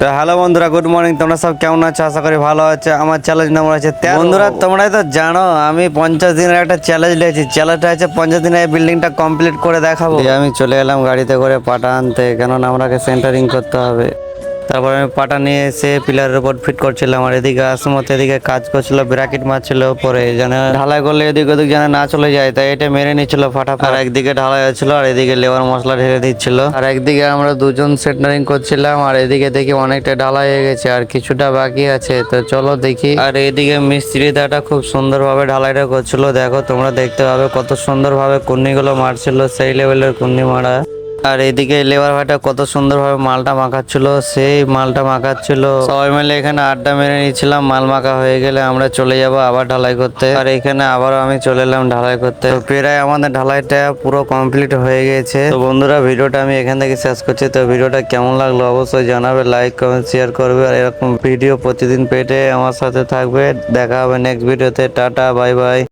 তো হ্যালো বন্ধুরা, good morning. তোমরা সব কেমন আছো? আশা করি ভালো আছে। আমার চ্যালেঞ্জ নাম্বার আছে 13। বন্ধুরা তোমরাই তো জানো আমি 50 দিনের একটা চ্যালেঞ্জ নিয়েছি। চ্যালেঞ্জটা আছে 50 দিনে এই বিল্ডিংটা কমপ্লিট করে দেখাবো। দিয়ে আমি চলে এলাম গাড়িতে করে পাটা আনতে, কেননা আমাকে সেন্টারিং করতে হবে। তারপর আমি পাটা নিয়ে এসে পিলারের উপর ফিট করছিলাম, আর এদিকে আসমত এদিকে কাজ করছিল, ব্র্যাকেট মারছিল উপরে, যেন ঢালাই করলে এদিক ওদিক যেন না চলে যায়, তাই এটা মেরে নিচ্ছিল ফাটাফাট। আর একদিকে ঢালাই হচ্ছিল আর এদিকে লেবার মশলা ঢেলে দিচ্ছিল, আর একদিকে আমরা দুজন সেন্টারিং করছিলাম, আর এদিকে দেখি অনেকটা ঢালাই হয়ে গেছে আর কিছুটা বাকি আছে। তো চলো দেখি। আর এদিকে মিস্ত্রি দাটা খুব সুন্দরভাবে ঢালাইটা করছিল। দেখো তোমরা দেখতে পাবে কত সুন্দরভাবে কুন্নিগুলো মারছিল, সেই লেভেলের কুন্নি মারা। আর এদিকে লেবার ভাইটা কত সুন্দরভাবে মালটা মাখাচ্ছিল, সেই মালটা মাখাচ্ছিল। সবাই মিলে এখানে আড্ডা মেরে নিচ্ছিলাম। মাল মাখা হয়ে গেলে আমরা চলে যাব আবার ঢালাই করতে, আর এখানে আবারও আমি চলে এলাম ঢালাই করতে। তো প্রায় আমাদের ঢালাইটা পুরো কমপ্লিট হয়ে গেছে। তো বন্ধুরা ভিডিওটা আমি এখান থেকে শেষ করছি। তো ভিডিওটা কেমন লাগলো অবশ্যই জানাবে, লাইক কমেন্ট শেয়ার করবে, আর এরকম ভিডিও প্রতিদিন পেতে আমার সাথে থাকবে। দেখা হবে নেক্সট ভিডিওতে। Tata, bye bye.